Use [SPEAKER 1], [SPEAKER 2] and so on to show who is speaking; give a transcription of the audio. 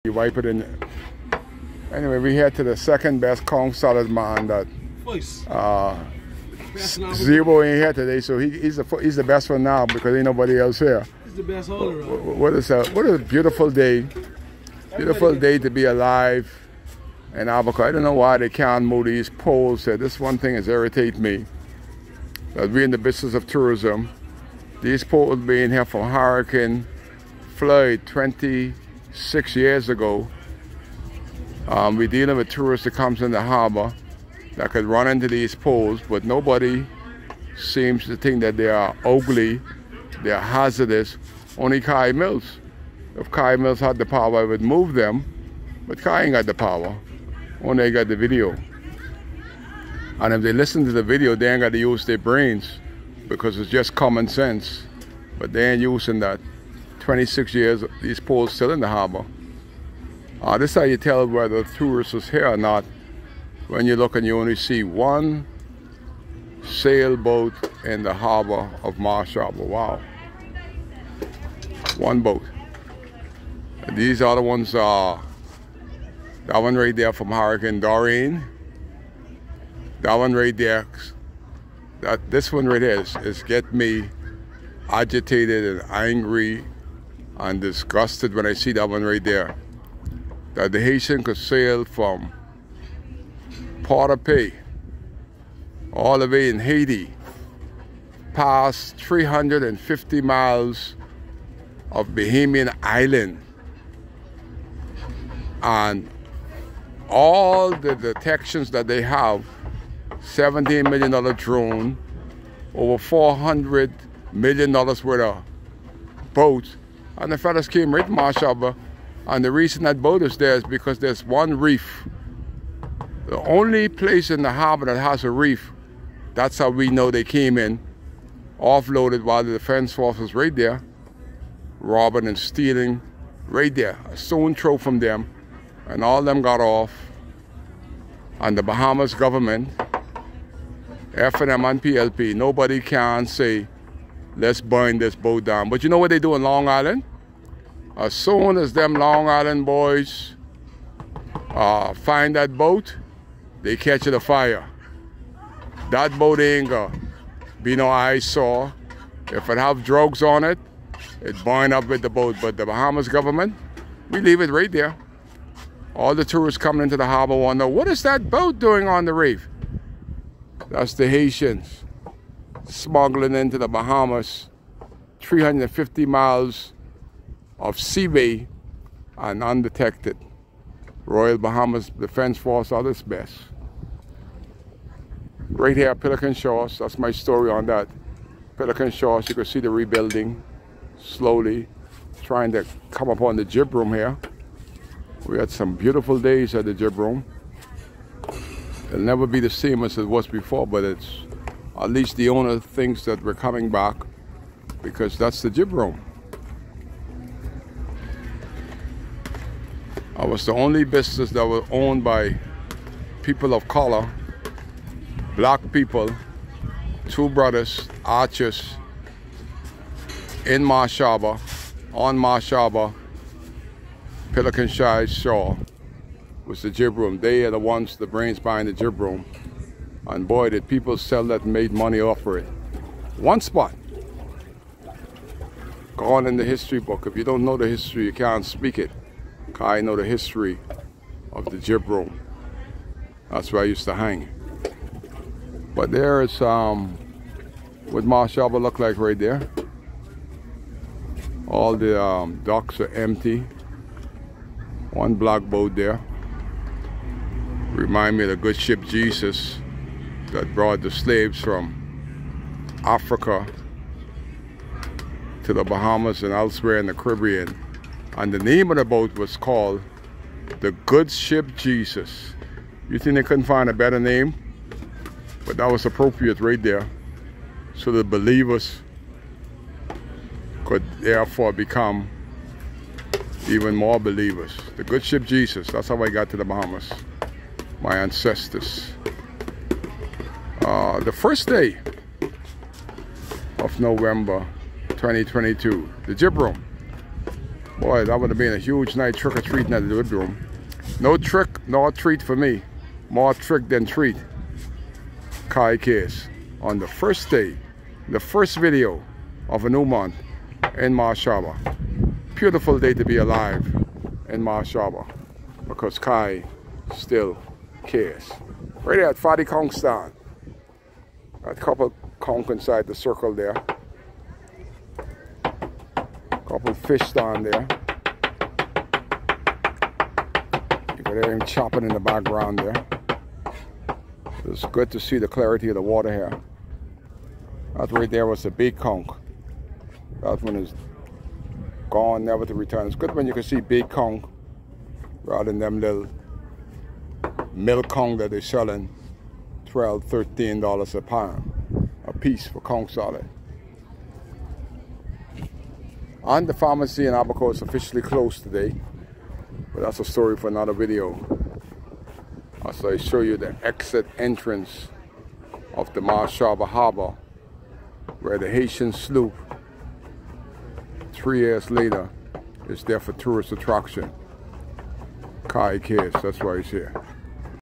[SPEAKER 1] You wipe it in. Anyway, we head to the second best conch salad man that Zebo ain't here today, so he's the best one now because ain't nobody else here.
[SPEAKER 2] He's the best all around.
[SPEAKER 1] What a beautiful day. Beautiful day to be alive in Abaco. I don't know why they can't move these poles. This one thing has irritated me. That we're in the business of tourism. These poles being here from Hurricane Floyd 26 years ago. We're dealing with tourists that comes in the harbor that could run into these poles, but nobody seems to think that they are ugly, they are hazardous. Only Kai Mills. If Kai Mills had the power, I would move them, but Kai ain't got the power. Only they got the video. And if they listen to the video, they ain't got to use their brains because it's just common sense. But they ain't using that. 26 years, these poles still in the harbor. This is how you tell whether tourists is here or not. When you look and you only see one sailboat in the harbor of Marsh Harbor. Wow. One boat. And these other ones are, that one right there from Hurricane Dorian. That one right there, this one right here is get me agitated and angry and disgusted when I see that one right there. That the Haitian could sail from Port-au-Paix all the way in Haiti, past 350 miles of Bahamian Island, and all the detections that they have, $17 million drone, over $400 million worth of boats, and the fellas came right to Marsh Harbor. And the reason that boat is there is because there's one reef. The only place in the harbor that has a reef. That's how we know they came in, offloaded while the defense force was right there, robbing and stealing right there. A stone throw from them, and all of them got off. And the Bahamas government, F&M and PLP, nobody can say, let's burn this boat down. But you know what they do in Long Island? As soon as them Long Island boys find that boat, they catch it afire. That boat ain't gonna be no eyesore. If it have drugs on it, it burn up with the boat. But the Bahamas government, we leave it right there. All the tourists coming into the harbor want to know, what is that boat doing on the reef? That's the Haitians smuggling into the Bahamas 350 miles of seabay and undetected. Royal Bahamas Defense Force are its best. Right here, Pelican Shores, that's my story on that. Pelican Shores, you can see the rebuilding slowly, trying to come up on the jib room here. We had some beautiful days at the jib room. It'll never be the same as it was before, but it's at least the owner thinks that we're coming back because that's the jib room. I was the only business that was owned by people of color, black people, two brothers, archers, in Marsh Harbor, on Marsh Harbor, Pelican Shore was the jib room. They are the ones, the brains behind the jib room. And boy, did people sell that and made money off of it. One spot. Gone in the history book. If you don't know the history, you can't speak it. I know the history of the jib room. That's where I used to hang. But there is what Marsh Harbor look like right there. All the docks are empty. One black boat there. Remind me of the good ship Jesus that brought the slaves from Africa to the Bahamas and elsewhere in the Caribbean. And the name of the boat was called the Good Ship Jesus. You think they couldn't find a better name? But that was appropriate right there. So the believers could therefore become even more believers. The Good Ship Jesus, that's how I got to the Bahamas. My ancestors. The first day of November 2022, the jib room. Boy, that would have been a huge night trick-or-treating at the Woodroom. No trick, nor treat for me. More trick than treat. Kai Case on the first day, the first video of a new month in Marsh Harbor. Beautiful day to be alive in Marsh Harbor because Kai still cares. Right there at Fadi Conch stand. A couple conch inside the circle there. Couple fish stand there. You can hear him chopping in the background there. It's good to see the clarity of the water here. That right there was a big conch. That one is gone, never to return. It's good when you can see big conch rather than them little milk conch that they're selling $12, $13 a pound, a piece for conch salad. And the pharmacy in Abaco is officially closed today, but that's a story for another video. As I show you the exit entrance of the Marsh Harbor, where the Haitian sloop 3 years later is there for tourist attraction. Kai Case, that's why he's here.